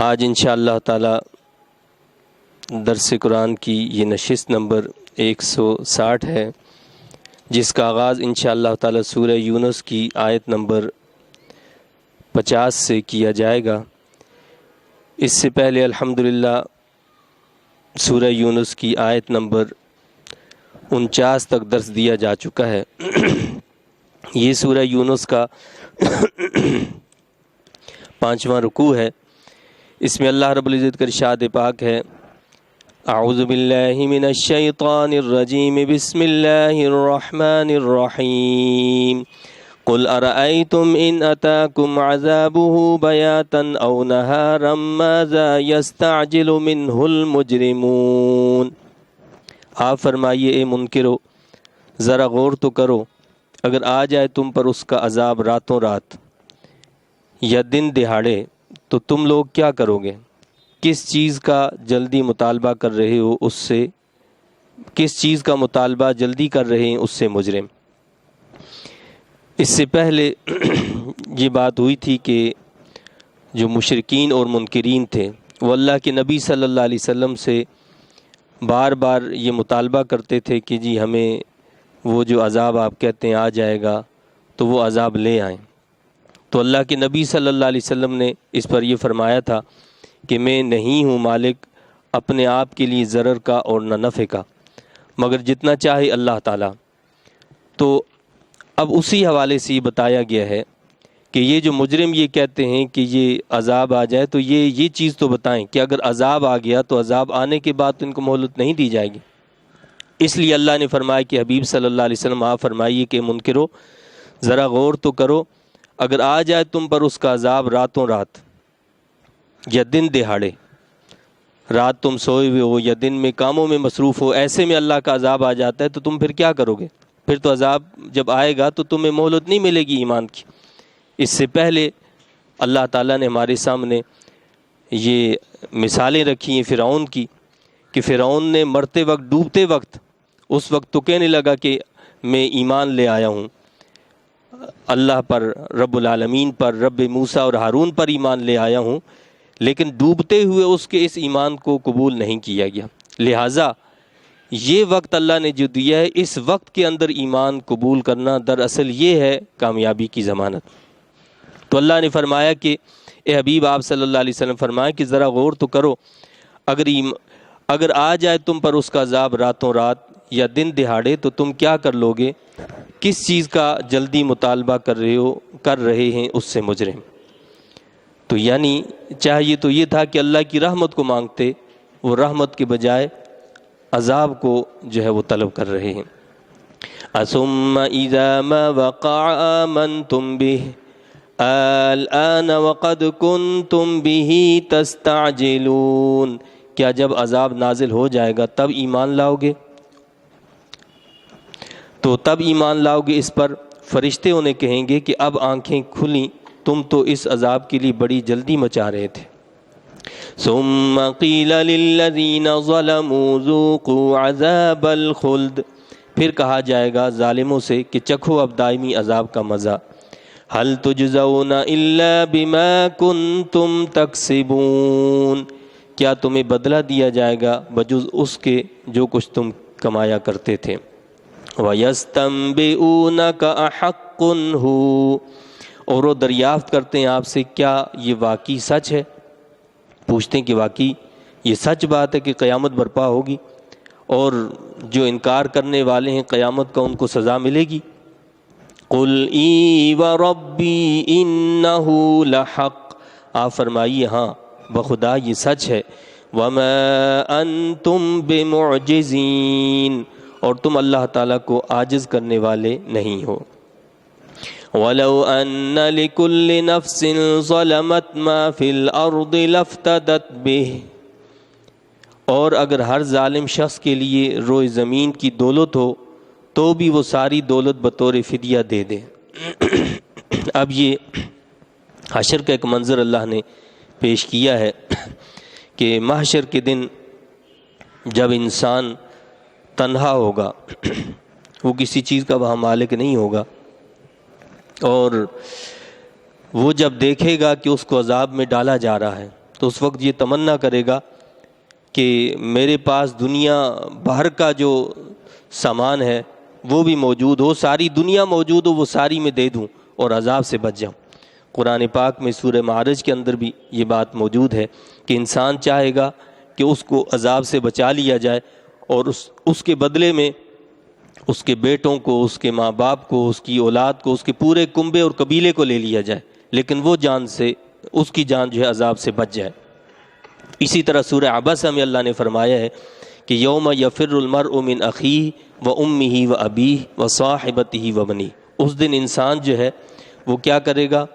آج انشاءاللہ تعالی درس قرآن کی یہ نشست نمبر 160 ہے، جس کا آغاز انشاءاللہ تعالی سورہ یونس کی آیت نمبر 50 سے کیا جائے گا۔ اس سے پہلے الحمدللہ سورہ یونس کی آیت نمبر 49 تک درس دیا جا چکا ہے۔ یہ سورہ یونس کا 5واں رکوع ہے۔ اس میں اللہ رب العزت کا ارشاد پاک ہے، اعوذ باللہ من الشیطان الرجیم، بسم اللہ الرحمن الرحیم، قل ارأیتم ان اتاکم عذابہ بیاتا او نہارا ماذا یستعجل منہ المجرمون۔ آپ فرمائیے اے منکرو، ذرا غور تو کرو، اگر آ جائے تم پر اس کا عذاب راتوں رات یا دن دہاڑے تو تم لوگ کیا کرو گے؟ کس چیز کا جلدی مطالبہ کر رہے ہو اس سے، کس چیز کا مطالبہ جلدی کر رہے ہیں اس سے مجرم۔ اس سے پہلے یہ بات ہوئی تھی کہ جو مشرکین اور منکرین تھے وہ اللہ کے نبی صلی اللہ علیہ وسلم سے بار بار یہ مطالبہ کرتے تھے کہ جی ہمیں وہ جو عذاب آپ کہتے ہیں آ جائے گا تو وہ عذاب لے آئیں۔ تو اللہ کے نبی صلی اللہ علیہ وسلم نے اس پر یہ فرمایا تھا کہ میں نہیں ہوں مالک اپنے آپ کے لیے ضرر کا اور نہ نفع کا، مگر جتنا چاہے اللہ تعالیٰ۔ تو اب اسی حوالے سے یہ بتایا گیا ہے کہ یہ جو مجرم یہ کہتے ہیں کہ یہ عذاب آ جائے تو یہ چیز تو بتائیں کہ اگر عذاب آ گیا تو عذاب آنے کے بعد تو ان کو مہلت نہیں دی جائے گی۔ اس لیے اللہ نے فرمایا کہ حبیب صلی اللہ علیہ وسلم آپ فرمائیے کہ منکرو ذرا غور تو کرو، اگر آ جائے تم پر اس کا عذاب راتوں رات یا دن دہاڑے، رات تم سوئے ہوئے ہو یا دن میں کاموں میں مصروف ہو، ایسے میں اللہ کا عذاب آ جاتا ہے تو تم پھر کیا کرو گے؟ پھر تو عذاب جب آئے گا تو تمہیں مہلت نہیں ملے گی ایمان کی۔ اس سے پہلے اللہ تعالیٰ نے ہمارے سامنے یہ مثالیں رکھی ہیں فرعون کی، کہ فرعون نے مرتے وقت، ڈوبتے وقت، اس وقت تو کہنے لگا کہ میں ایمان لے آیا ہوں اللہ پر، رب العالمین پر، رب موسیٰ اور ہارون پر ایمان لے آیا ہوں، لیکن ڈوبتے ہوئے اس کے اس ایمان کو قبول نہیں کیا گیا۔ لہٰذا یہ وقت اللہ نے جو دیا ہے، اس وقت کے اندر ایمان قبول کرنا دراصل یہ ہے کامیابی کی ضمانت۔ تو اللہ نے فرمایا کہ اے حبیب آپ صلی اللہ علیہ وسلم فرمایا کہ ذرا غور تو کرو، اگر آ جائے تم پر اس کا عذاب راتوں رات یا دن دہاڑے تو تم کیا کر لو گے؟ کس چیز کا جلدی مطالبہ کر رہے ہیں اس سے مجرم۔ تو یعنی چاہیے تو یہ تھا کہ اللہ کی رحمت کو مانگتے، وہ رحمت کے بجائے عذاب کو جو ہے وہ طلب کر رہے ہیں۔ اثم اذا ما وقع آمنتم به الآن وقد كنتم به تستعجلون، کیا جب عذاب نازل ہو جائے گا تب ایمان لاؤ گے؟ تو تب ایمان لاؤ گے اس پر؟ فرشتے انہیں کہیں گے کہ اب آنکھیں کھلیں، تم تو اس عذاب کے لیے بڑی جلدی مچا رہے تھے۔ ثم قیل للذین ظلموا ذوقوا عذاب الخلد، پھر کہا جائے گا ظالموں سے کہ چکھو اب دائمی عذاب کا مزہ۔ هل تجزون الا بما کنتم تکسبون، کیا تمہیں بدلہ دیا جائے گا بجز اس کے جو کچھ تم کمایا کرتے تھے۔ وَيَسْتَنبِئُونَكَ أَحَقٌّ هُوَ، اور وہ دریافت کرتے ہیں آپ سے کیا یہ واقعی سچ ہے؟ پوچھتے ہیں کہ واقعی یہ سچ بات ہے کہ قیامت برپا ہوگی اور جو انکار کرنے والے ہیں قیامت کا ان کو سزا ملے گی؟ قُلْ اِی وَرَبِّی إِنَّهُ لَحَقٌّ، آپ فرمائیے ہاں بخدا یہ سچ ہے۔ وَمَا أَنْتُمْ بِمُعْجِزِينَ، اور تم اللہ تعالیٰ کو عاجز کرنے والے نہیں ہو۔ وَلَوْ أَنَّ لِكُلِّ نَفْسٍ ظَلَمَتْ مَا فِي الْأَرْضِ لَافْتَدَتْ بِهِ، اور اگر ہر ظالم شخص کے لیے روئے زمین کی دولت ہو تو بھی وہ ساری دولت بطور فدیہ دے دے۔ اب یہ حشر کا ایک منظر اللہ نے پیش کیا ہے کہ محشر کے دن جب انسان تنہا ہوگا، وہ کسی چیز کا وہاں مالک نہیں ہوگا، اور وہ جب دیکھے گا کہ اس کو عذاب میں ڈالا جا رہا ہے تو اس وقت یہ تمنا کرے گا کہ میرے پاس دنیا بھر کا جو سامان ہے وہ بھی موجود ہو، ساری دنیا موجود ہو، وہ ساری میں دے دوں اور عذاب سے بچ جاؤں۔ قرآن پاک میں سورہ معارج کے اندر بھی یہ بات موجود ہے کہ انسان چاہے گا کہ اس کو عذاب سے بچا لیا جائے اور اس کے بدلے میں اس کے بیٹوں کو، اس کے ماں باپ کو، اس کی اولاد کو، اس کے پورے کنبے اور قبیلے کو لے لیا جائے، لیکن وہ جان سے، اس کی جان جو ہے عذاب سے بچ جائے۔ اسی طرح سورہ عبسہ میں اللہ نے فرمایا ہے کہ یوم یفر المرء من اخیہ و امہ و ابیہ و صاحبتہ و بنیہ، اس دن انسان جو ہے وہ کیا کرے گا؟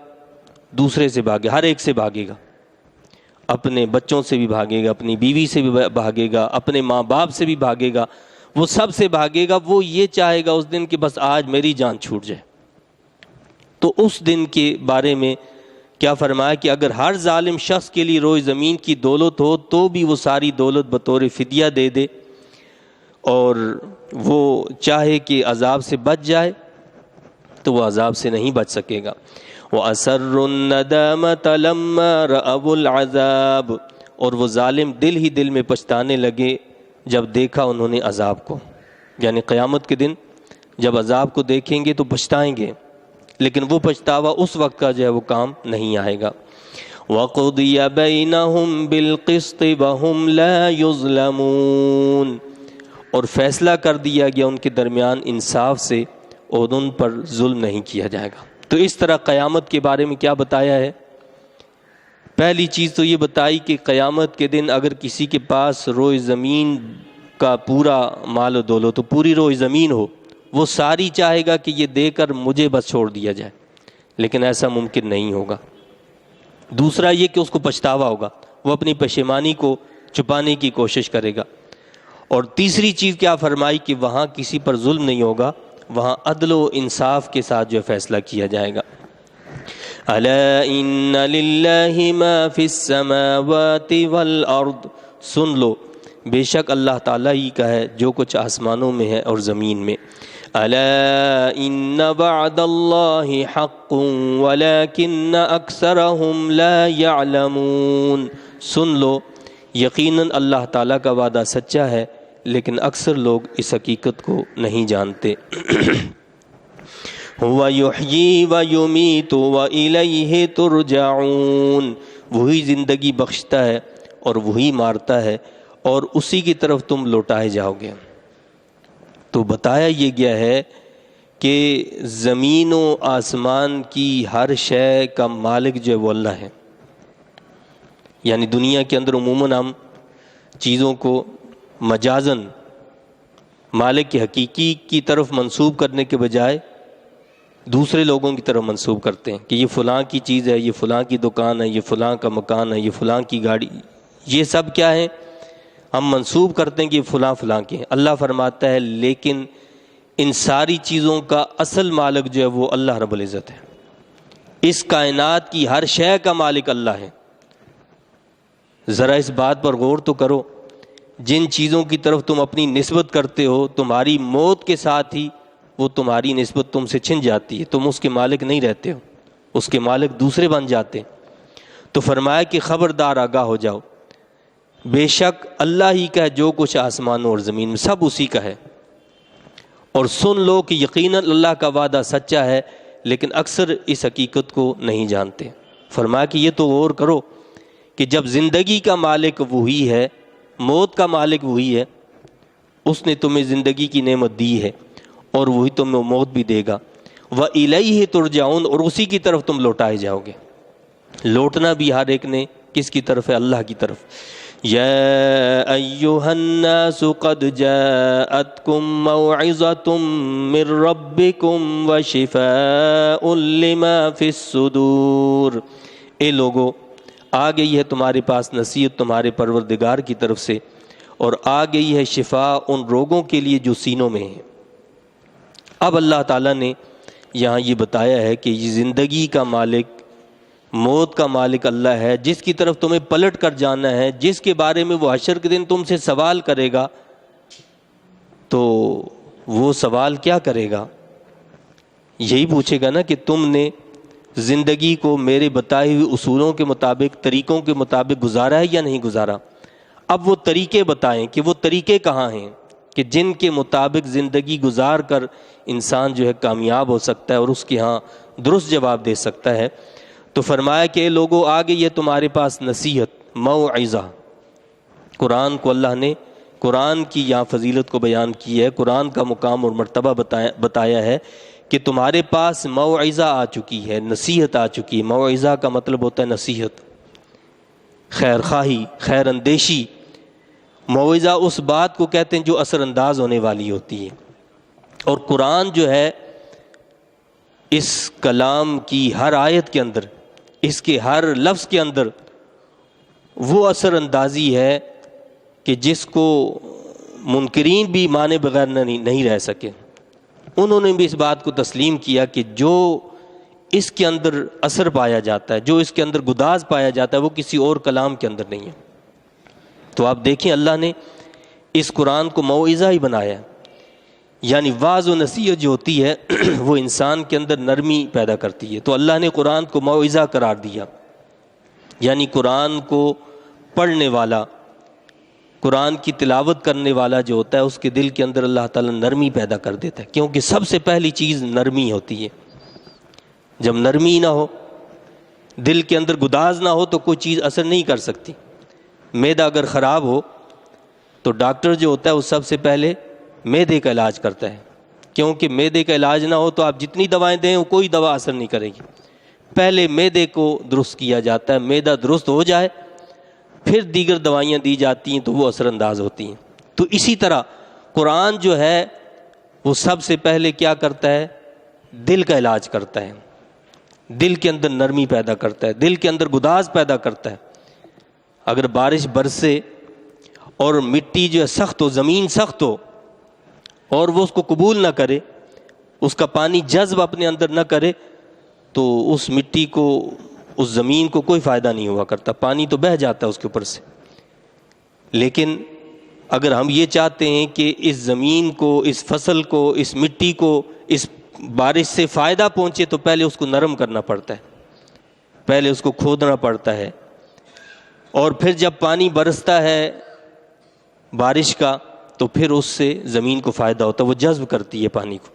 دوسرے سے بھاگے، ہر ایک سے بھاگے گا، اپنے بچوں سے بھی بھاگے گا، اپنی بیوی سے بھی بھاگے گا، اپنے ماں باپ سے بھی بھاگے گا، وہ سب سے بھاگے گا۔ وہ یہ چاہے گا اس دن کہ بس آج میری جان چھوٹ جائے۔ تو اس دن کے بارے میں کیا فرمایا کہ اگر ہر ظالم شخص کے لیے روئے زمین کی دولت ہو تو بھی وہ ساری دولت بطور فدیہ دے دے اور وہ چاہے کہ عذاب سے بچ جائے تو وہ عذاب سے نہیں بچ سکے گا۔ وَأَسَرُّ النَّدَامَةَ لَمَّا رَأَوُا الْعَذَابَ، اور وہ ظالم دل ہی دل میں پچھتانے لگے جب دیکھا انہوں نے عذاب کو، یعنی قیامت کے دن جب عذاب کو دیکھیں گے تو پچھتائیں گے، لیکن وہ پچھتاوا اس وقت کا جو ہے وہ کام نہیں آئے گا۔ وَقُضِيَ بَيْنَهُمْ بِالْقِسْطِ وَهُمْ لَا يُظْلَمُونَ، اور فیصلہ کر دیا گیا ان کے درمیان انصاف سے اور ان پر ظلم نہیں کیا جائے گا۔ تو اس طرح قیامت کے بارے میں کیا بتایا ہے؟ پہلی چیز تو یہ بتائی کہ قیامت کے دن اگر کسی کے پاس روئے زمین کا پورا مال و دولت تو پوری روئے زمین ہو، وہ ساری چاہے گا کہ یہ دے کر مجھے بس چھوڑ دیا جائے، لیکن ایسا ممکن نہیں ہوگا۔ دوسرا یہ کہ اس کو پچھتاوا ہوگا، وہ اپنی پشیمانی کو چھپانے کی کوشش کرے گا۔ اور تیسری چیز کیا فرمائی کہ وہاں کسی پر ظلم نہیں ہوگا، وہاں عدل و انصاف کے ساتھ جو فیصلہ کیا جائے گا۔ الا ان للہ ما فی السماوات والارض، سن لو بے شک اللہ تعالیٰ ہی کا ہے جو کچھ آسمانوں میں ہے اور زمین میں۔ الا ان وعد اللہ حق ولکن اکثرهم لا يعلمون، سن لو یقیناً اللہ تعالیٰ کا وعدہ سچا ہے لیکن اکثر لوگ اس حقیقت کو نہیں جانتے۔ هو یحیی و یمیت و الیہ ترجعون، وہی زندگی بخشتا ہے اور وہی مارتا ہے اور اسی کی طرف تم لوٹائے جاؤ گے۔ تو بتایا یہ گیا ہے کہ زمین و آسمان کی ہر شے کا مالک جو ہے وہ اللہ ہے۔ یعنی دنیا کے اندر عموماً ہم چیزوں کو مجازن مالک کے حقیقی کی طرف منسوب کرنے کے بجائے دوسرے لوگوں کی طرف منسوب کرتے ہیں کہ یہ فلاں کی چیز ہے، یہ فلاں کی دکان ہے، یہ فلاں کا مکان ہے، یہ فلاں کی گاڑی، یہ سب کیا ہے؟ ہم منسوب کرتے ہیں کہ یہ فلاں فلاں کے ہیں۔ اللہ فرماتا ہے لیکن ان ساری چیزوں کا اصل مالک جو ہے وہ اللہ رب العزت ہے۔ اس کائنات کی ہر شے کا مالک اللہ ہے۔ ذرا اس بات پر غور تو کرو، جن چیزوں کی طرف تم اپنی نسبت کرتے ہو تمہاری موت کے ساتھ ہی وہ تمہاری نسبت تم سے چھن جاتی ہے، تم اس کے مالک نہیں رہتے ہو، اس کے مالک دوسرے بن جاتے ہیں۔ تو فرمایا کہ خبردار آگاہ ہو جاؤ، بے شک اللہ ہی کا ہے جو کچھ آسمانوں اور زمین میں، سب اسی کا ہے۔ اور سن لو کہ یقیناً اللہ کا وعدہ سچا ہے لیکن اکثر اس حقیقت کو نہیں جانتے۔ فرمایا کہ یہ تو غور کرو کہ جب زندگی کا مالک وہی ہے، موت کا مالک وہی ہے، اس نے تمہیں زندگی کی نعمت دی ہے اور وہی تمہیں موت بھی دے گا۔ وَإِلَيْهِ تُرْجَعُونَ، اور اسی کی طرف تم لوٹائے جاؤ گے۔ لوٹنا بھی ہر ایک نے کس کی طرف ہے؟ اللہ کی طرف۔ يَا أَيُّهَا النَّاسُ قَدْ جَاءَتْكُمْ مَوْعِظَةٌ مِّن رَبِّكُمْ وَشِفَاءٌ لِّمَا فِي الصُّدُورِ، اے لوگو آ گئی ہے تمہارے پاس نصیحت تمہارے پروردگار کی طرف سے اور آ گئی ہے شفا ان روگوں کے لیے جو سینوں میں ہیں۔ اب اللہ تعالیٰ نے یہاں یہ بتایا ہے کہ یہ زندگی کا مالک، موت کا مالک اللہ ہے، جس کی طرف تمہیں پلٹ کر جانا ہے، جس کے بارے میں وہ حشر کے دن تم سے سوال کرے گا۔ تو وہ سوال کیا کرے گا؟ یہی پوچھے گا نا کہ تم نے زندگی کو میرے بتائے ہوئے اصولوں کے مطابق، طریقوں کے مطابق گزارا ہے یا نہیں گزارا؟ اب وہ طریقے بتائیں کہ وہ طریقے کہاں ہیں کہ جن کے مطابق زندگی گزار کر انسان جو ہے کامیاب ہو سکتا ہے اور اس کے ہاں درست جواب دے سکتا ہے۔ تو فرمایا کہ اے لوگوں، آ گئی ہے تمہارے پاس نصیحت، موعظہ۔ قرآن کو اللہ نے، قرآن کی یہاں فضیلت کو بیان کی ہے، قرآن کا مقام اور مرتبہ بتایا ہے کہ تمہارے پاس موعظہ آ چکی ہے، نصیحت آ چکی ہے۔ موعظہ کا مطلب ہوتا ہے نصیحت، خیر خواہی، خیر اندیشی۔ موعظہ اس بات کو کہتے ہیں جو اثر انداز ہونے والی ہوتی ہے، اور قرآن جو ہے اس کلام کی ہر آیت کے اندر، اس کے ہر لفظ کے اندر وہ اثر اندازی ہے کہ جس کو منکرین بھی مانے بغیر نہیں رہ سکے۔ انہوں نے بھی اس بات کو تسلیم کیا کہ جو اس کے اندر اثر پایا جاتا ہے، جو اس کے اندر گداز پایا جاتا ہے، وہ کسی اور کلام کے اندر نہیں ہے۔ تو آپ دیکھیں اللہ نے اس قرآن کو موعظہ ہی بنایا ہے، یعنی واعظ و نصیحت جو ہوتی ہے وہ انسان کے اندر نرمی پیدا کرتی ہے۔ تو اللہ نے قرآن کو موعظہ قرار دیا، یعنی قرآن کو پڑھنے والا، قرآن کی تلاوت کرنے والا جو ہوتا ہے اس کے دل کے اندر اللہ تعالیٰ نرمی پیدا کر دیتا ہے، کیونکہ سب سے پہلی چیز نرمی ہوتی ہے۔ جب نرمی نہ ہو، دل کے اندر گداز نہ ہو تو کوئی چیز اثر نہیں کر سکتی۔ معدہ اگر خراب ہو تو ڈاکٹر جو ہوتا ہے وہ سب سے پہلے معدے کا علاج کرتا ہے، کیونکہ معدے کا علاج نہ ہو تو آپ جتنی دوائیں دیں وہ کوئی دوا اثر نہیں کرے گی۔ پہلے معدے کو درست کیا جاتا ہے، معدہ درست ہو جائے پھر دیگر دوائیاں دی جاتی ہیں تو وہ اثر انداز ہوتی ہیں۔ تو اسی طرح قرآن جو ہے وہ سب سے پہلے کیا کرتا ہے؟ دل کا علاج کرتا ہے، دل کے اندر نرمی پیدا کرتا ہے، دل کے اندر گداز پیدا کرتا ہے۔ اگر بارش برسے اور مٹی جو ہے سخت ہو، زمین سخت ہو، اور وہ اس کو قبول نہ کرے، اس کا پانی جذب اپنے اندر نہ کرے، تو اس مٹی کو، اس زمین کو کوئی فائدہ نہیں ہوا کرتا، پانی تو بہہ جاتا ہے اس کے اوپر سے۔ لیکن اگر ہم یہ چاہتے ہیں کہ اس زمین کو، اس فصل کو، اس مٹی کو اس بارش سے فائدہ پہنچے تو پہلے اس کو نرم کرنا پڑتا ہے، پہلے اس کو کھودنا پڑتا ہے، اور پھر جب پانی برستا ہے بارش کا تو پھر اس سے زمین کو فائدہ ہوتا ہے، وہ جذب کرتی ہے پانی کو۔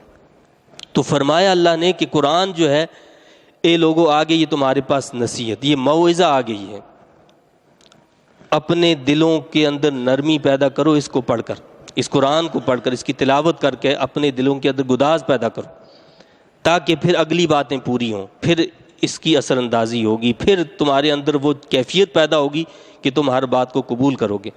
تو فرمایا اللہ نے کہ قرآن جو ہے، اے لوگوں آ گئی یہ تمہارے پاس نصیحت، یہ موعظہ آ گئی ہے، اپنے دلوں کے اندر نرمی پیدا کرو اس کو پڑھ کر، اس قرآن کو پڑھ کر، اس کی تلاوت کر کے اپنے دلوں کے اندر گداز پیدا کرو، تاکہ پھر اگلی باتیں پوری ہوں، پھر اس کی اثر اندازی ہوگی، پھر تمہارے اندر وہ کیفیت پیدا ہوگی کہ تم ہر بات کو قبول کرو گے۔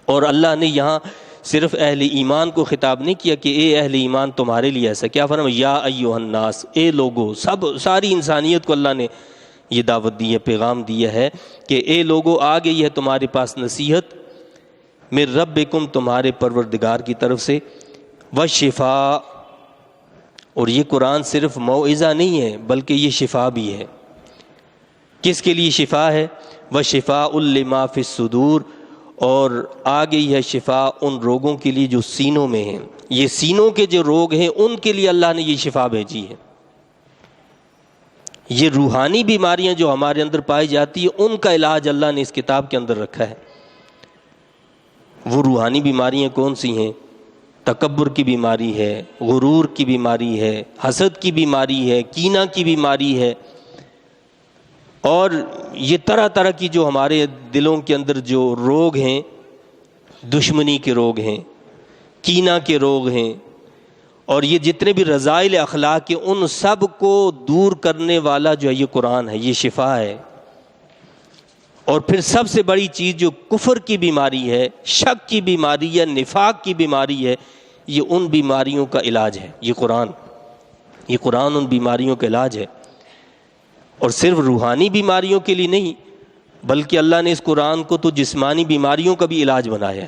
اور اللہ نے یہاں صرف اہل ایمان کو خطاب نہیں کیا کہ اے اہل ایمان تمہارے لیے ایسا، کیا فرمایا؟ یا ایھا الناس، اے لوگو، ساری انسانیت کو اللہ نے یہ دعوت دی ہے، پیغام دیا ہے کہ اے لوگو آ گئی ہے تمہارے پاس نصیحت من ربکم، تمہارے پروردگار کی طرف سے، وشفاء، اور یہ قرآن صرف موعظہ نہیں ہے بلکہ یہ شفا بھی ہے۔ کس کے لیے شفا ہے؟ وشفاء لما فی الصدور، اور آ گئی ہے شفا ان روگوں کے لیے جو سینوں میں ہیں، یہ سینوں کے جو روگ ہیں ان کے لیے اللہ نے یہ شفا بھیجی ہے۔ یہ روحانی بیماریاں جو ہمارے اندر پائی جاتی ہیں ان کا علاج اللہ نے اس کتاب کے اندر رکھا ہے۔ وہ روحانی بیماریاں کون سی ہیں؟ تکبر کی بیماری ہے، غرور کی بیماری ہے، حسد کی بیماری ہے، کینہ کی بیماری ہے، اور یہ طرح طرح کی جو ہمارے دلوں کے اندر جو روگ ہیں، دشمنی کے روگ ہیں، کینہ کے روگ ہیں، اور یہ جتنے بھی رذائل اخلاق ہیں ان سب کو دور کرنے والا جو ہے یہ قرآن ہے، یہ شفا ہے۔ اور پھر سب سے بڑی چیز جو کفر کی بیماری ہے، شک کی بیماری ہے، نفاق کی بیماری ہے، یہ ان بیماریوں کا علاج ہے، یہ قرآن ان بیماریوں کا علاج ہے۔ اور صرف روحانی بیماریوں کے لیے نہیں بلکہ اللہ نے اس قرآن کو تو جسمانی بیماریوں کا بھی علاج بنایا ہے۔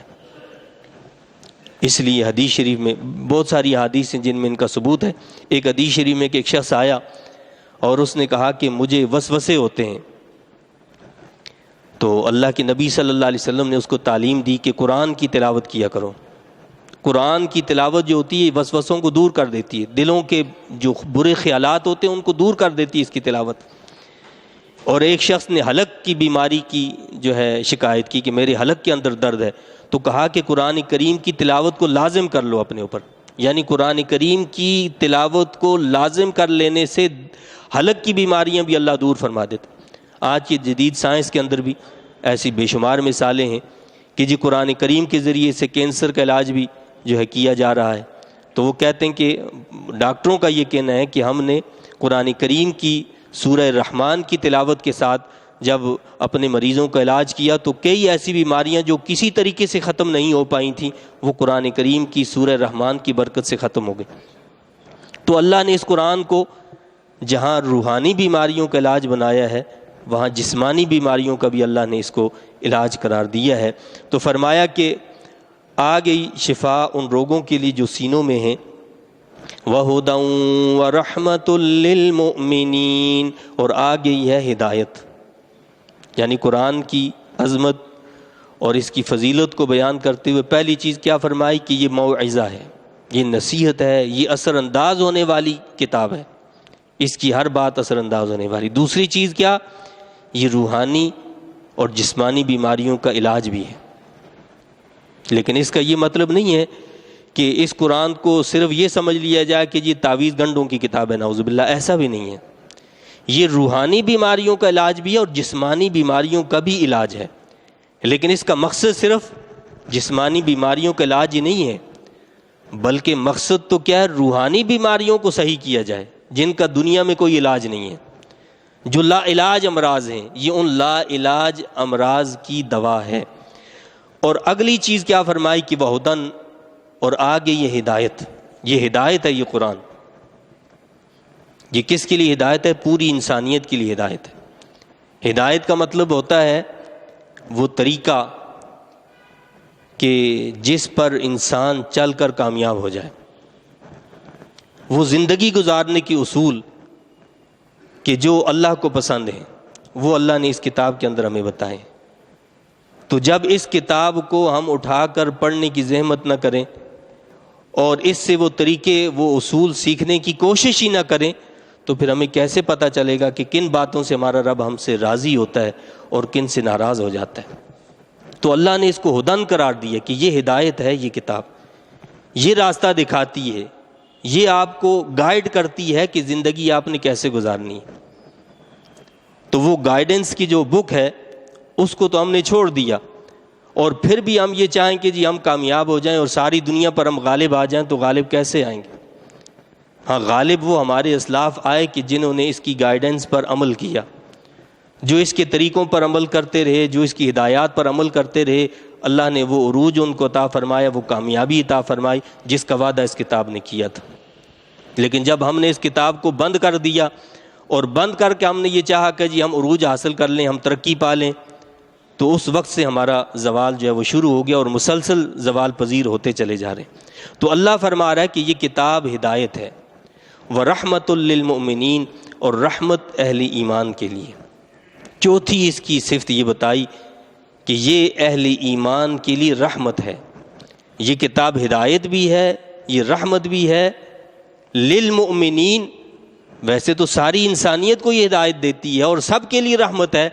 اس لیے حدیث شریف میں بہت ساری حدیث ہیں جن میں ان کا ثبوت ہے۔ ایک حدیث شریف میں کہ ایک شخص آیا اور اس نے کہا کہ مجھے وسوسے ہوتے ہیں، تو اللہ کے نبی صلی اللہ علیہ وسلم نے اس کو تعلیم دی کہ قرآن کی تلاوت کیا کرو، قرآن کی تلاوت جو ہوتی ہے وسوسوں کو دور کر دیتی ہے، دلوں کے جو برے خیالات ہوتے ہیں ان کو دور کر دیتی ہے اس کی تلاوت۔ اور ایک شخص نے حلق کی بیماری کی جو ہے شکایت کی کہ میرے حلق کے اندر درد ہے، تو کہا کہ قرآن کریم کی تلاوت کو لازم کر لو اپنے اوپر، یعنی قرآن کریم کی تلاوت کو لازم کر لینے سے حلق کی بیماریاں بھی اللہ دور فرما دیتے۔ آج کی جدید سائنس کے اندر بھی ایسی بے شمار مثالیں ہیں کہ جی قرآن کریم کے ذریعے سے کینسر کا علاج بھی جو ہے کیا جا رہا ہے۔ تو وہ کہتے ہیں کہ ڈاکٹروں کا یہ کہنا ہے کہ ہم نے قرآن کریم کی سورہ رحمان کی تلاوت کے ساتھ جب اپنے مریضوں کا علاج کیا تو کئی ایسی بیماریاں جو کسی طریقے سے ختم نہیں ہو پائیں تھیں وہ قرآن کریم کی سورہ رحمان کی برکت سے ختم ہو گئی۔ تو اللہ نے اس قرآن کو جہاں روحانی بیماریوں کا علاج بنایا ہے وہاں جسمانی بیماریوں کا بھی اللہ نے اس کو علاج قرار دیا ہے۔ تو فرمایا کہ آ گئی شفا ان روگوں کے لیے جو سینوں میں ہیں، وَهُدًى وَرَحْمَةٌ لِّلْمُؤْمِنِينَ، اور آ گئی ہے ہدایت، یعنی قرآن کی عظمت اور اس کی فضیلت کو بیان کرتے ہوئے پہلی چیز کیا فرمائی کہ یہ موعظہ ہے، یہ نصیحت ہے، یہ اثر انداز ہونے والی کتاب ہے، اس کی ہر بات اثر انداز ہونے والی۔ دوسری چیز کیا، یہ روحانی اور جسمانی بیماریوں کا علاج بھی ہے۔ لیکن اس کا یہ مطلب نہیں ہے کہ اس قرآن کو صرف یہ سمجھ لیا جائے کہ یہ تعویذ گنڈوں کی کتاب ہے، نعوذ باللہ، ایسا بھی نہیں ہے۔ یہ روحانی بیماریوں کا علاج بھی ہے اور جسمانی بیماریوں کا بھی علاج ہے، لیکن اس کا مقصد صرف جسمانی بیماریوں کا علاج ہی نہیں ہے، بلکہ مقصد تو کیا ہے، روحانی بیماریوں کو صحیح کیا جائے جن کا دنیا میں کوئی علاج نہیں ہے، جو لا علاج امراض ہیں، یہ ان لا علاج امراض کی دوا ہے۔ اور اگلی چیز کیا فرمائی کہ وہدن، اور آگے یہ ہدایت، یہ ہدایت ہے، یہ قرآن، یہ کس کے لیے ہدایت ہے؟ پوری انسانیت کے لیے ہدایت ہے۔ ہدایت کا مطلب ہوتا ہے وہ طریقہ کہ جس پر انسان چل کر کامیاب ہو جائے، وہ زندگی گزارنے کے اصول کہ جو اللہ کو پسند ہیں وہ اللہ نے اس کتاب کے اندر ہمیں بتائے۔ تو جب اس کتاب کو ہم اٹھا کر پڑھنے کی زحمت نہ کریں اور اس سے وہ طریقے، وہ اصول سیکھنے کی کوشش ہی نہ کریں تو پھر ہمیں کیسے پتہ چلے گا کہ کن باتوں سے ہمارا رب ہم سے راضی ہوتا ہے اور کن سے ناراض ہو جاتا ہے۔ تو اللہ نے اس کو ہدن قرار دیا کہ یہ ہدایت ہے، یہ کتاب یہ راستہ دکھاتی ہے، یہ آپ کو گائیڈ کرتی ہے کہ زندگی آپ نے کیسے گزارنی ہے۔ تو وہ گائیڈنس کی جو بک ہے اس کو تو ہم نے چھوڑ دیا، اور پھر بھی ہم یہ چاہیں کہ جی ہم کامیاب ہو جائیں اور ساری دنیا پر ہم غالب آ جائیں، تو غالب کیسے آئیں گے؟ ہاں، غالب وہ ہمارے اسلاف آئے کہ جنہوں نے اس کی گائیڈنس پر عمل کیا، جو اس کے طریقوں پر عمل کرتے رہے، جو اس کی ہدایات پر عمل کرتے رہے، اللہ نے وہ عروج ان کو عطا فرمایا، وہ کامیابی عطا فرمائی جس کا وعدہ اس کتاب نے کیا تھا۔ لیکن جب ہم نے اس کتاب کو بند کر دیا اور بند کر کے ہم نے یہ چاہا کہ جی ہم عروج حاصل کر لیں، ہم ترقی پا لیں، تو اس وقت سے ہمارا زوال جو ہے وہ شروع ہو گیا اور مسلسل زوال پذیر ہوتے چلے جا رہے ہیں۔ تو اللہ فرما رہا ہے کہ یہ کتاب ہدایت ہے، وَرَحْمَةٌ لِّلْمُؤْمِنِينَ، اور رحمت اہل ایمان کے لیے۔ چوتھی اس کی صفت یہ بتائی کہ یہ اہل ایمان کے لیے رحمت ہے، یہ کتاب ہدایت بھی ہے، یہ رحمت بھی ہے للمؤمنین۔ ویسے تو ساری انسانیت کو یہ ہدایت دیتی ہے اور سب کے لیے رحمت ہے،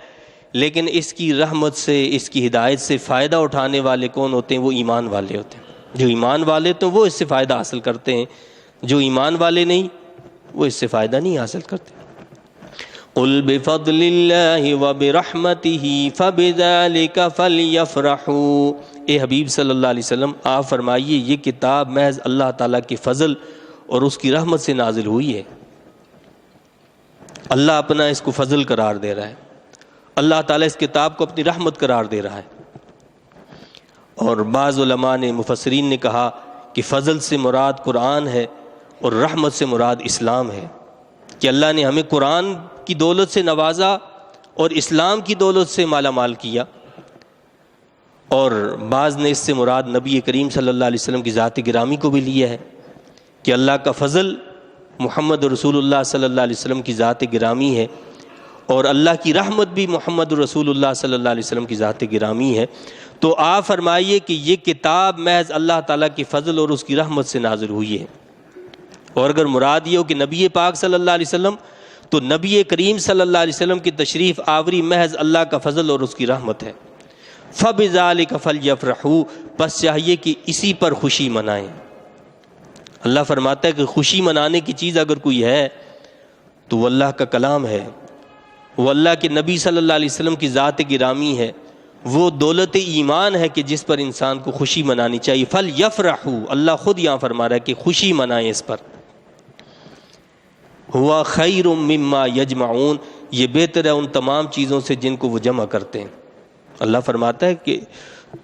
لیکن اس کی رحمت سے، اس کی ہدایت سے فائدہ اٹھانے والے کون ہوتے ہیں؟ وہ ایمان والے ہوتے ہیں۔ جو ایمان والے تو وہ اس سے فائدہ حاصل کرتے ہیں، جو ایمان والے نہیں وہ اس سے فائدہ نہیں حاصل کرتے۔ قُلْ بِفَضْلِ اللَّهِ وَبِرَحْمَتِهِ فَبِذَلِكَ فَلْيَفْرَحُوا۔ اے حبیب صلی اللہ علیہ وسلم، آپ فرمائیے یہ کتاب محض اللہ تعالیٰ کے فضل اور اس کی رحمت سے نازل ہوئی ہے۔ اللہ اپنا اس کو فضل قرار دے رہا ہے، اللہ تعالیٰ اس کتاب کو اپنی رحمت قرار دے رہا ہے۔ اور بعض علماء نے، مفسرین نے کہا کہ فضل سے مراد قرآن ہے اور رحمت سے مراد اسلام ہے، کہ اللہ نے ہمیں قرآن کی دولت سے نوازا اور اسلام کی دولت سے مالا مال کیا۔ اور بعض نے اس سے مراد نبی کریم صلی اللہ علیہ وسلم کی ذات گرامی کو بھی لیا ہے کہ اللہ کا فضل محمد رسول اللہ صلی اللہ علیہ وسلم کی ذات گرامی ہے، اور اللہ کی رحمت بھی محمد رسول اللہ صلی اللہ علیہ وسلم کی ذات گرامی ہے۔ تو آپ فرمائیے کہ یہ کتاب محض اللہ تعالیٰ کے فضل اور اس کی رحمت سے نازل ہوئی ہے، اور اگر مراد یہ ہو کہ نبی پاک صلی اللہ علیہ وسلم، تو نبی کریم صلی اللہ علیہ وسلم کی تشریف آوری محض اللہ کا فضل اور اس کی رحمت ہے۔ فَبِذَلِكَ فَلْيَفْرَحُوا، بس چاہیے کہ اسی پر خوشی منائیں۔ اللہ فرماتا ہے کہ خوشی منانے کی چیز اگر کوئی ہے تو وہ اللہ کا کلام ہے، وہ اللہ کے نبی صلی اللہ علیہ وسلم کی ذات گرامی ہے، وہ دولت ایمان ہے کہ جس پر انسان کو خوشی منانی چاہیے۔ فَلْيَفْرَحُوا، اللہ خود یہاں فرما رہا ہے کہ خوشی منائیں اس پر۔ ہوا خیر مما یجمعون، یہ بہتر ہے ان تمام چیزوں سے جن کو وہ جمع کرتے ہیں۔ اللہ فرماتا ہے کہ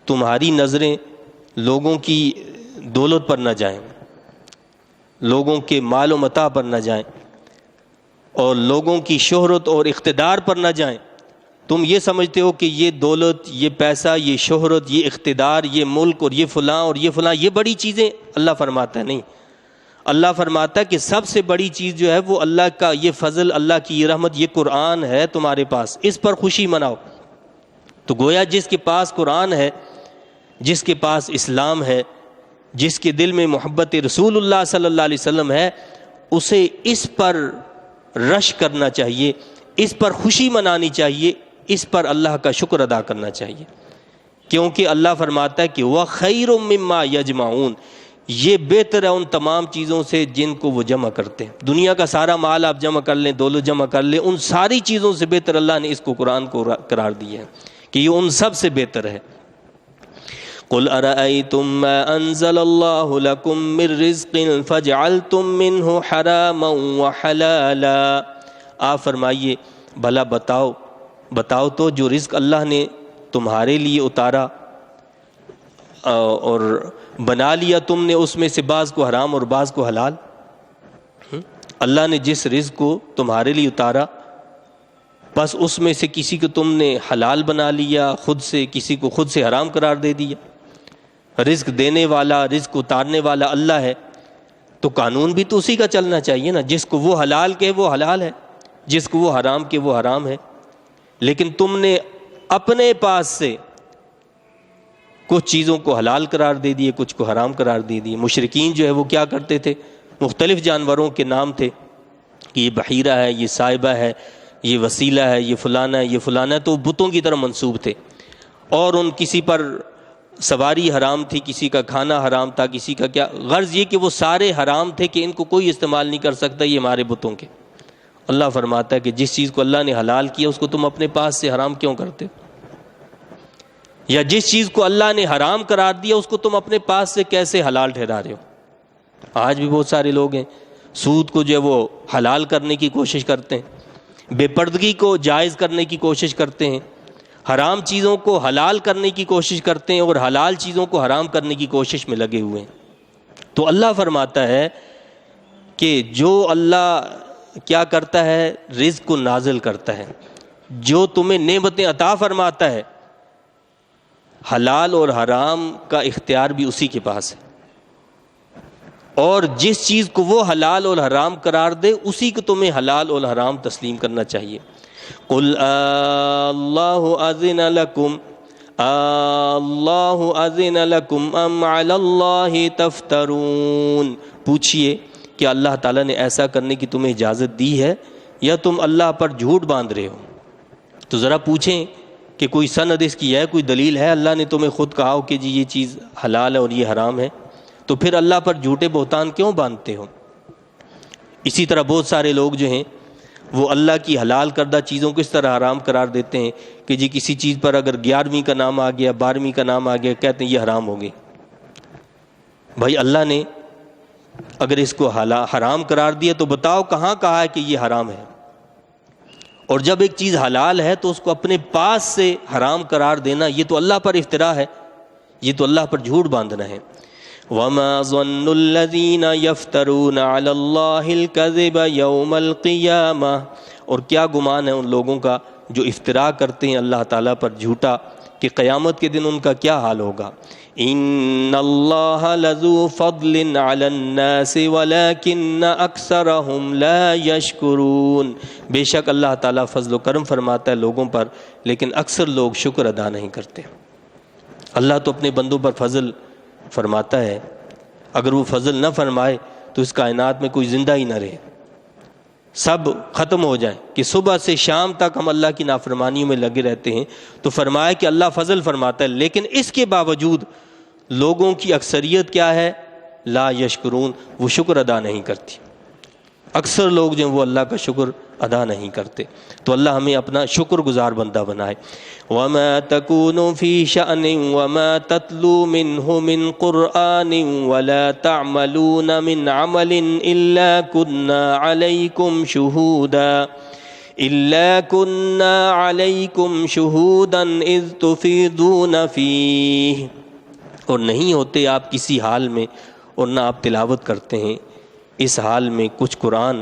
تمہاری نظریں لوگوں کی دولت پر نہ جائیں، لوگوں کے مال و متاع پر نہ جائیں، اور لوگوں کی شہرت اور اقتدار پر نہ جائیں۔ تم یہ سمجھتے ہو کہ یہ دولت، یہ پیسہ، یہ شہرت، یہ اقتدار، یہ ملک اور یہ فلاں اور یہ فلاں، یہ بڑی چیزیں۔ اللہ فرماتا ہے نہیں، اللہ فرماتا ہے کہ سب سے بڑی چیز جو ہے وہ اللہ کا یہ فضل، اللہ کی یہ رحمت، یہ قرآن ہے تمہارے پاس، اس پر خوشی مناؤ۔ تو گویا جس کے پاس قرآن ہے، جس کے پاس اسلام ہے، جس کے دل میں محبت رسول اللہ صلی اللہ علیہ وسلم ہے، اسے اس پر رش کرنا چاہیے، اس پر خوشی منانی چاہیے، اس پر اللہ کا شکر ادا کرنا چاہیے، کیونکہ اللہ فرماتا ہے کہ وَخَيْرٌ مِّمَّا يَجْمَعُونَ، یہ بہتر ہے ان تمام چیزوں سے جن کو وہ جمع کرتے ہیں۔ دنیا کا سارا مال آپ جمع کر لیں، دولت جمع کر لیں، ان ساری چیزوں سے بہتر اللہ نے اس کو قرآن کو قرار دیا ہے کہ یہ ان سب سے بہتر ہے۔ قُلْ أَرَأَيْتُم مَّا أَنزَلَ اللَّهُ لَكُم مِّن رِّزْقٍ فَجَعَلْتُم مِّنْهُ حَرَامًا وَحَلَالًا، آپ فرمائیے بھلا بتاؤ تو جو رزق اللہ نے تمہارے لیے اتارا اور بنا لیا تم نے اس میں سے بعض کو حرام اور بعض کو حلال۔ اللہ نے جس رزق کو تمہارے لیے اتارا، بس اس میں سے کسی کو تم نے حلال بنا لیا خود سے، کسی کو خود سے حرام قرار دے دیا۔ رزق دینے والا، رزق اتارنے والا اللہ ہے، تو قانون بھی تو اسی کا چلنا چاہیے نا، جس کو وہ حلال کہے وہ حلال ہے، جس کو وہ حرام کہے وہ حرام ہے۔ لیکن تم نے اپنے پاس سے کچھ چیزوں کو حلال قرار دے دیے، کچھ کو حرام قرار دے دیے۔ مشرکین جو ہے وہ کیا کرتے تھے، مختلف جانوروں کے نام تھے کہ یہ بحیرہ ہے، یہ صائبہ ہے، یہ وسیلہ ہے، یہ فلانا ہے، یہ فلانا ہے، تو بتوں کی طرح منسوب تھے، اور ان کسی پر سواری حرام تھی، کسی کا کھانا حرام تھا، کسی کا کیا، غرض یہ کہ وہ سارے حرام تھے کہ ان کو کوئی استعمال نہیں کر سکتا، یہ ہمارے بتوں کے۔ اللہ فرماتا ہے کہ جس چیز کو اللہ نے حلال کیا اس کو تم اپنے پاس سے حرام کیوں کرتے ہو، یا جس چیز کو اللہ نے حرام قرار دیا اس کو تم اپنے پاس سے کیسے حلال ٹھہرا رہے ہو۔ آج بھی بہت سارے لوگ ہیں سود کو جو ہے وہ حلال کرنے کی کوشش کرتے ہیں، بے پردگی کو جائز کرنے کی کوشش کرتے ہیں، حرام چیزوں کو حلال کرنے کی کوشش کرتے ہیں، اور حلال چیزوں کو حرام کرنے کی کوشش میں لگے ہوئے ہیں۔ تو اللہ فرماتا ہے کہ جو اللہ کیا کرتا ہے، رزق کو نازل کرتا ہے، جو تمہیں نعمتیں عطا فرماتا ہے، حلال اور حرام کا اختیار بھی اسی کے پاس ہے، اور جس چیز کو وہ حلال اور حرام قرار دے اسی کو تمہیں حلال اور حرام تسلیم کرنا چاہیے۔ قُلْ اللَّهُ أَذِنَ لَكُمْ اللَّهُ أَذِنَ لَكُمْ أَمْ عَلَى اللَّهِ تَفْتَرُونَ، پوچھئے کہ اللہ تعالیٰ نے ایسا کرنے کی تمہیں اجازت دی ہے یا تم اللہ پر جھوٹ باندھ رہے ہو۔ تو ذرا پوچھیں کہ کوئی سند اس کی ہے، کوئی دلیل ہے، اللہ نے تمہیں خود کہا ہو کہ جی یہ چیز حلال ہے اور یہ حرام ہے، تو پھر اللہ پر جھوٹے بہتان کیوں باندھتے ہو؟ اسی طرح بہت سارے لوگ جو ہیں وہ اللہ کی حلال کردہ چیزوں کو اس طرح حرام قرار دیتے ہیں کہ جی کسی چیز پر اگر 11ویں کا نام آ گیا، 12ویں کا نام آ گیا، کہتے ہیں یہ حرام ہو گئی۔ بھائی اللہ نے اگر اس کو حرام قرار دیا تو بتاؤ کہاں کہا ہے کہ یہ حرام ہے؟ اور جب ایک چیز حلال ہے تو اس کو اپنے پاس سے حرام قرار دینا یہ تو اللہ پر افتراء ہے، یہ تو اللہ پر جھوٹ باندھنا ہے۔ وَمَا ظَنُّ الَّذِينَ يَفْتَرُونَ عَلَى اللَّهِ الْكَذِبَ يَوْمَ الْقِيَامَةِ، اور کیا گمان ہے ان لوگوں کا جو افتراء کرتے ہیں اللہ تعالیٰ پر جھوٹا کہ قیامت کے دن ان کا کیا حال ہوگا۔ ان اللہ لذو فضل علی الناس ولکن اکثرهم لا یشکرون، بے شک اللہ تعالیٰ فضل و کرم فرماتا ہے لوگوں پر، لیکن اکثر لوگ شکر ادا نہیں کرتے۔ اللہ تو اپنے بندوں پر فضل فرماتا ہے، اگر وہ فضل نہ فرمائے تو اس کائنات میں کوئی زندہ ہی نہ رہے، سب ختم ہو جائیں، کہ صبح سے شام تک ہم اللہ کی نافرمانیوں میں لگے رہتے ہیں۔ تو فرمایا کہ اللہ فضل فرماتا ہے، لیکن اس کے باوجود لوگوں کی اکثریت کیا ہے؟ لا یشکرون، وہ شکر ادا نہیں کرتی۔ اکثر لوگ جو ہیں وہ اللہ کا شکر ادا نہیں کرتے۔ تو اللہ ہمیں اپنا شکر گزار بندہ بنائے۔ وَمَا تَكُونُوا فِي شَأْنٍ وَمَا تَتْلُوا مِنْهُ مِنْ قُرْآنٍ وَلَا تَعْمَلُونَ مِنْ عَمَلٍ إِلَّا كُنَّا عَلَيْكُمْ شُهُودًا إِذْ تُفِيضُونَ فِيهِ، اور نہیں ہوتے آپ کسی حال میں اور نہ آپ تلاوت کرتے ہیں اس حال میں کچھ قرآن،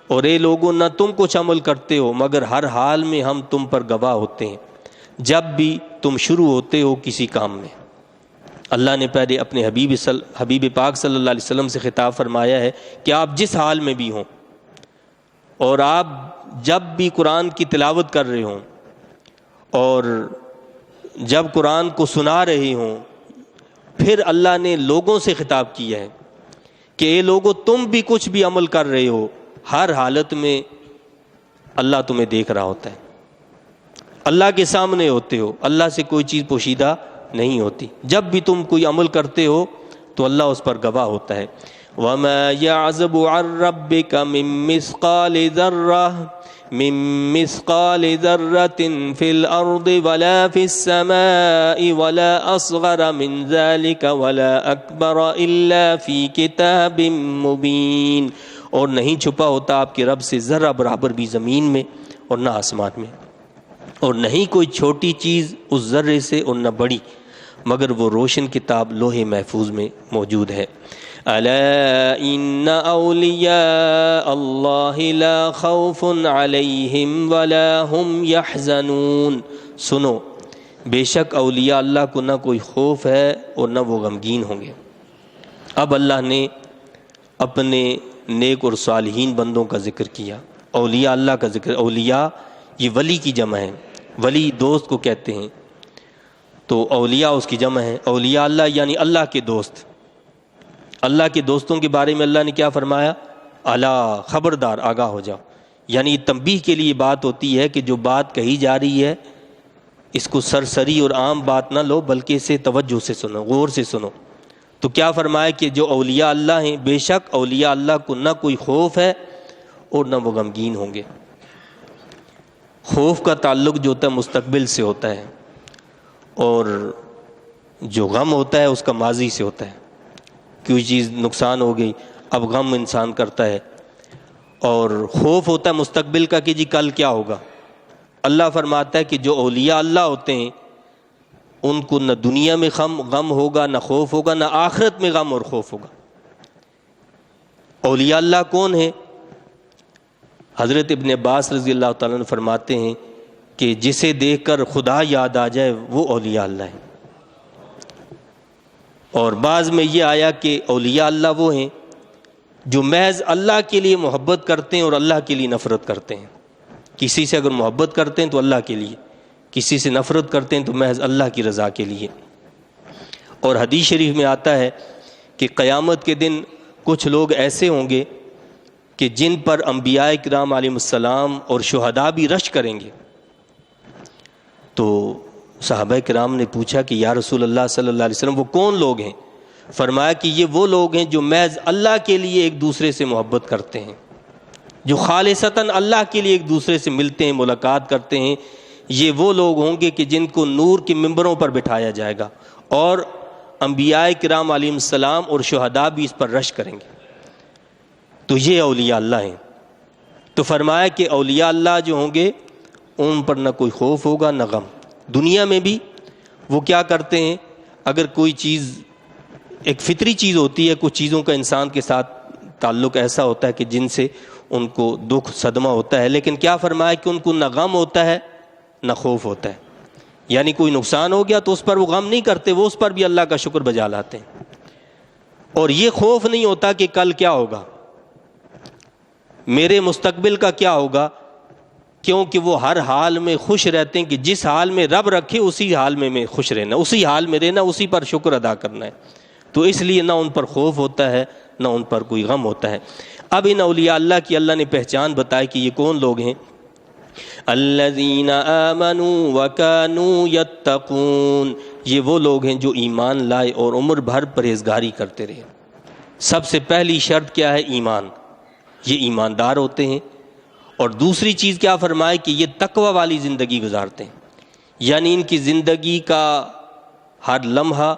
اور اے لوگوں نہ تم کچھ عمل کرتے ہو مگر ہر حال میں ہم تم پر گواہ ہوتے ہیں جب بھی تم شروع ہوتے ہو کسی کام میں۔ اللہ نے پہلے اپنے حبیب پاک صلی اللہ علیہ وسلم سے خطاب فرمایا ہے کہ آپ جس حال میں بھی ہوں اور آپ جب بھی قرآن کی تلاوت کر رہے ہوں اور جب قرآن کو سنا رہے ہوں، پھر اللہ نے لوگوں سے خطاب کیا ہے کہ اے لوگو تم بھی کچھ بھی عمل کر رہے ہو، ہر حالت میں اللہ تمہیں دیکھ رہا ہوتا ہے، اللہ کے سامنے ہوتے ہو، اللہ سے کوئی چیز پوشیدہ نہیں ہوتی۔ جب بھی تم کوئی عمل کرتے ہو تو اللہ اس پر گواہ ہوتا ہے۔ وَمَا يَعْزُبُ عَن رَّبِّكَ مِن مِّثْقَالِ ذَرَّةٍ فِي الْأَرْضِ وَلَا فِي السَّمَاءِ وَلَا أَصْغَرَ مِن ذَلِكَ وَلَا أَكْبَرَ إِلَّا فِي كِتَابٍ مُّبِينٍ، اور نہیں چھپا ہوتا آپ کے رب سے ذرہ برابر بھی زمین میں اور نہ آسمان میں، اور نہیں کوئی چھوٹی چیز اس ذرے سے اور نہ بڑی، مگر وہ روشن کتاب لوح محفوظ میں موجود ہے۔ الا ان اولیاء اللہ لا خوف علیہم ولا هم یحزنون، سنو بے شک اولیاء اللہ کو نہ کوئی خوف ہے اور نہ وہ غمگین ہوں گے۔ اب اللہ نے اپنے نیک اور صالحین بندوں کا ذکر کیا، اولیاء اللہ کا ذکر۔ اولیاء یہ ولی کی جمع ہے، ولی دوست کو کہتے ہیں، تو اولیاء اس کی جمع ہے۔ اولیاء اللہ یعنی اللہ کے دوست۔ اللہ کے دوستوں کے بارے میں اللہ نے کیا فرمایا؟ الا، خبردار، آگاہ ہو جاؤ، یعنی تنبیہ کے لیے بات ہوتی ہے کہ جو بات کہی جا رہی ہے اس کو سرسری اور عام بات نہ لو، بلکہ اسے توجہ سے سنو، غور سے سنو۔ تو کیا فرمایا کہ جو اولیاء اللہ ہیں، بے شک اولیاء اللہ کو نہ کوئی خوف ہے اور نہ وہ غمگین ہوں گے۔ خوف کا تعلق جو ہوتا ہے مستقبل سے ہوتا ہے، اور جو غم ہوتا ہے اس کا ماضی سے ہوتا ہے، کوئی چیز نقصان ہو گئی اب غم انسان کرتا ہے، اور خوف ہوتا ہے مستقبل کا کہ جی کل کیا ہوگا۔ اللہ فرماتا ہے کہ جو اولیاء اللہ ہوتے ہیں ان کو نہ دنیا میں غم ہوگا، نہ خوف ہوگا، نہ آخرت میں غم اور خوف ہوگا۔ اولیاء اللہ کون ہیں؟ حضرت ابن عباس رضی اللہ تعالیٰ عنہ فرماتے ہیں کہ جسے دیکھ کر خدا یاد آ جائے وہ اولیاء اللہ ہیں۔ اور بعض میں یہ آیا کہ اولیاء اللہ وہ ہیں جو محض اللہ کے لیے محبت کرتے ہیں اور اللہ کے لیے نفرت کرتے ہیں۔ کسی سے اگر محبت کرتے ہیں تو اللہ کے لیے، کسی سے نفرت کرتے ہیں تو محض اللہ کی رضا کے لیے۔ اور حدیث شریف میں آتا ہے کہ قیامت کے دن کچھ لوگ ایسے ہوں گے کہ جن پر انبیاء کرام علیہ السلام اور شہداء بھی رشک کریں گے۔ تو صحابہ کرام نے پوچھا کہ یا رسول اللہ صلی اللہ علیہ وسلم وہ کون لوگ ہیں؟ فرمایا کہ یہ وہ لوگ ہیں جو محض اللہ کے لیے ایک دوسرے سے محبت کرتے ہیں، جو خالصتاً اللہ کے لیے ایک دوسرے سے ملتے ہیں، ملاقات کرتے ہیں۔ یہ وہ لوگ ہوں گے کہ جن کو نور کے ممبروں پر بٹھایا جائے گا، اور انبیاء کرام علیہ السلام اور شہداء بھی اس پر رشک کریں گے۔ تو یہ اولیاء اللہ ہیں۔ تو فرمایا کہ اولیاء اللہ جو ہوں گے ان پر نہ کوئی خوف ہوگا نہ غم۔ دنیا میں بھی وہ کیا کرتے ہیں، اگر کوئی چیز ایک فطری چیز ہوتی ہے، کچھ چیزوں کا انسان کے ساتھ تعلق ایسا ہوتا ہے کہ جن سے ان کو دکھ صدمہ ہوتا ہے، لیکن کیا فرمایا کہ ان کو نہ غم ہوتا ہے نہ خوف ہوتا ہے۔ یعنی کوئی نقصان ہو گیا تو اس پر وہ غم نہیں کرتے، وہ اس پر بھی اللہ کا شکر بجا لاتے ہیں، اور یہ خوف نہیں ہوتا کہ کل کیا ہوگا، میرے مستقبل کا کیا ہوگا، کیونکہ وہ ہر حال میں خوش رہتے ہیں کہ جس حال میں رب رکھے اسی حال میں خوش رہنا، اسی حال میں رہنا، اسی پر شکر ادا کرنا ہے، تو اس لیے نہ ان پر خوف ہوتا ہے نہ ان پر کوئی غم ہوتا ہے۔ اب ان اولیاء اللہ کی اللہ نے پہچان بتائی کہ یہ کون لوگ ہیں، الذین آمنوا وکانوا یتقون، یہ وہ لوگ ہیں جو ایمان لائے اور عمر بھر پرہیزگاری کرتے رہے۔ سب سے پہلی شرط کیا ہے؟ ایمان، یہ ایماندار ہوتے ہیں، اور دوسری چیز کیا فرمائے کہ یہ تقوی والی زندگی گزارتے ہیں، یعنی ان کی زندگی کا ہر لمحہ،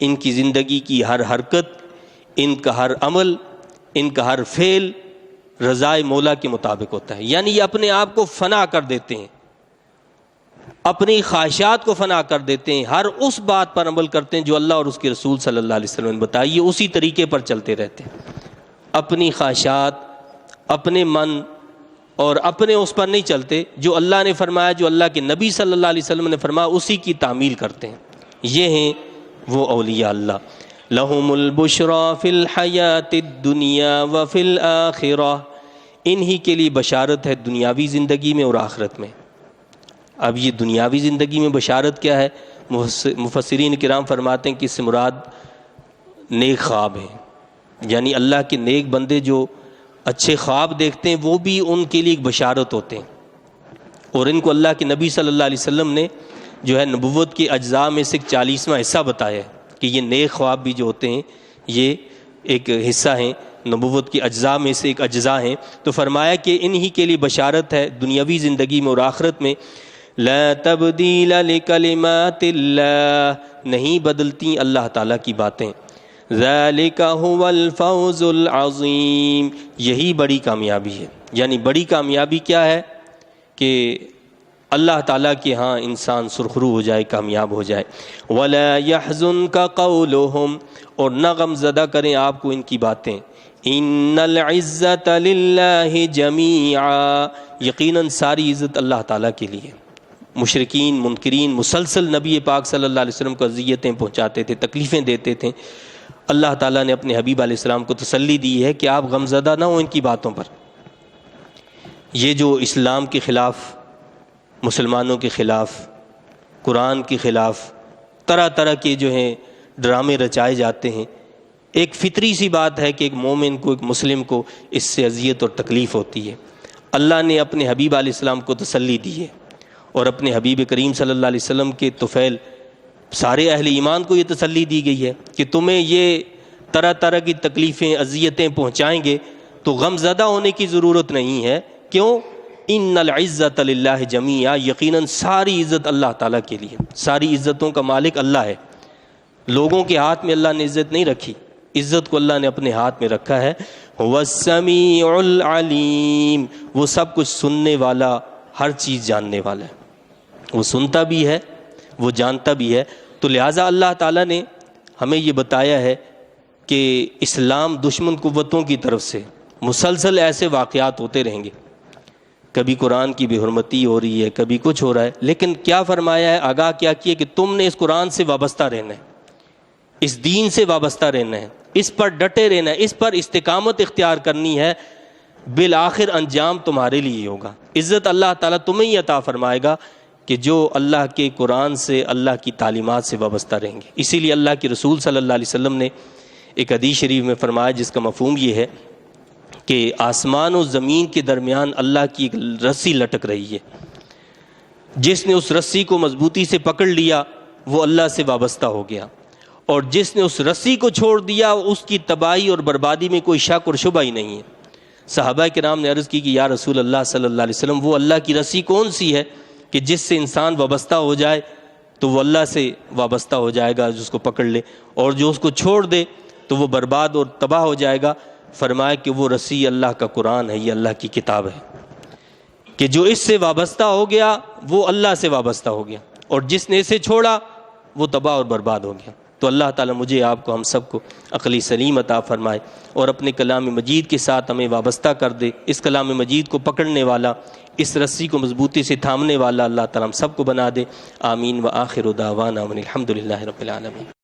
ان کی زندگی کی ہر حرکت، ان کا ہر عمل، ان کا ہر فعل رضائے مولا کے مطابق ہوتا ہے، یعنی یہ اپنے آپ کو فنا کر دیتے ہیں، اپنی خواہشات کو فنا کر دیتے ہیں، ہر اس بات پر عمل کرتے ہیں جو اللہ اور اس کے رسول صلی اللہ علیہ وسلم نے بتائی، یہ اسی طریقے پر چلتے رہتے ہیں، اپنی خواہشات، اپنے من اور اپنے اس پر نہیں چلتے، جو اللہ نے فرمایا، جو اللہ کے نبی صلی اللہ علیہ وسلم نے فرمایا اسی کی تعمیل کرتے ہیں۔ یہ ہیں وہ اولیاء اللہ۔ لہم البشریٰ فی الحیات الدنیا وفی الآخرہ، انہی کے لیے بشارت ہے دنیاوی زندگی میں اور آخرت میں۔ اب یہ دنیاوی زندگی میں بشارت کیا ہے؟ مفسرین کرام فرماتے ہیں کہ اس سے مراد نیک خواب ہیں، یعنی اللہ کے نیک بندے جو اچھے خواب دیکھتے ہیں وہ بھی ان کے لیے ایک بشارت ہوتے ہیں، اور ان کو اللہ کے نبی صلی اللہ علیہ وسلم نے جو ہے نبوت کے اجزاء میں سے 40واں حصہ بتایا ہے کہ یہ نیک خواب بھی جو ہوتے ہیں یہ ایک حصہ ہیں، نبوت کے اجزاء میں سے ایک اجزاء ہیں۔ تو فرمایا کہ انہی کے لیے بشارت ہے دنیاوی زندگی میں اور آخرت میں، لا تبدیل لکلمات اللہ، نہیں بدلتی اللہ تعالیٰ کی باتیں، ذالک هو الفوز العظیم، یہی بڑی کامیابی ہے۔ یعنی بڑی کامیابی کیا ہے؟ کہ اللہ تعالیٰ کے ہاں انسان سرخرو ہو جائے، کامیاب ہو جائے۔ ولا يحزنک قولہم، اور نہ غم زدہ کریں آپ کو ان کی باتیں، ان العزت للہ جمیعا، یقیناً ساری عزت اللہ تعالیٰ کے لیے۔ مشرکین منکرین مسلسل نبی پاک صلی اللہ علیہ وسلم کو اذیتیں پہنچاتے تھے، تکلیفیں دیتے تھے، اللہ تعالیٰ نے اپنے حبیب علیہ السلام کو تسلی دی ہے کہ آپ غمزدہ نہ ہوں ان کی باتوں پر۔ یہ جو اسلام کے خلاف، مسلمانوں کے خلاف، قرآن کے خلاف طرح طرح کے جو ہیں ڈرامے رچائے جاتے ہیں، ایک فطری سی بات ہے کہ ایک مومن کو، ایک مسلم کو اس سے اذیت اور تکلیف ہوتی ہے۔ اللہ نے اپنے حبیب علیہ السلام کو تسلی دی ہے، اور اپنے حبیب کریم صلی اللہ علیہ وسلم کے طفیل سارے اہل ایمان کو یہ تسلی دی گئی ہے کہ تمہیں یہ طرح طرح کی تکلیفیں، اذیتیں پہنچائیں گے تو غم زدہ ہونے کی ضرورت نہیں ہے۔ کیوں؟ ان العزت للہ جمیعا، یقیناً ساری عزت اللہ تعالیٰ کے لیے، ساری عزتوں کا مالک اللہ ہے۔ لوگوں کے ہاتھ میں اللہ نے عزت نہیں رکھی، عزت کو اللہ نے اپنے ہاتھ میں رکھا ہے۔ هو السمیع العلیم، وہ سب کچھ سننے والا، ہر چیز جاننے والا ہے، وہ سنتا بھی ہے، وہ جانتا بھی ہے۔ تو لہٰذا اللہ تعالیٰ نے ہمیں یہ بتایا ہے کہ اسلام دشمن قوتوں کی طرف سے مسلسل ایسے واقعات ہوتے رہیں گے، کبھی قرآن کی بے حرمتی ہو رہی ہے، کبھی کچھ ہو رہا ہے، لیکن کیا فرمایا ہے، آگاہ کیا کیا کہ تم نے اس قرآن سے وابستہ رہنا ہے، اس دین سے وابستہ رہنا ہے، اس پر ڈٹے رہنا ہے، اس پر استقامت اختیار کرنی ہے، بالآخر انجام تمہارے لیے ہوگا۔ عزت اللہ تعالیٰ تمہیں ہی عطا فرمائے گا کہ جو اللہ کے قرآن سے، اللہ کی تعلیمات سے وابستہ رہیں گے۔ اسی لیے اللہ کے رسول صلی اللہ علیہ وسلم نے ایک حدیث شریف میں فرمایا، جس کا مفہوم یہ ہے کہ آسمان و زمین کے درمیان اللہ کی ایک رسی لٹک رہی ہے، جس نے اس رسی کو مضبوطی سے پکڑ لیا وہ اللہ سے وابستہ ہو گیا، اور جس نے اس رسی کو چھوڑ دیا اس کی تباہی اور بربادی میں کوئی شک اور شبہ ہی نہیں ہے۔ صحابہ کرام نے عرض کی کہ یا رسول اللہ صلی اللہ علیہ وسلم، وہ اللہ کی رسی کون سی ہے کہ جس سے انسان وابستہ ہو جائے تو وہ اللہ سے وابستہ ہو جائے گا، جس کو پکڑ لے، اور جو اس کو چھوڑ دے تو وہ برباد اور تباہ ہو جائے گا؟ فرمایا کہ وہ رسی اللہ کا قرآن ہے، یہ اللہ کی کتاب ہے، کہ جو اس سے وابستہ ہو گیا وہ اللہ سے وابستہ ہو گیا، اور جس نے اسے چھوڑا وہ تباہ اور برباد ہو گیا۔ تو اللہ تعالیٰ مجھے آپ کو ہم سب کو عقل سلیم عطا فرمائے اور اپنے کلام مجید کے ساتھ ہمیں وابستہ کر دے. اس کلام مجید کو پکڑنے والا، اس رسی کو مضبوطی سے تھامنے والا اللہ تعالیٰ ہم سب کو بنا دے. آمین. وآخر دعوانا الحمد للہ رب العالمین.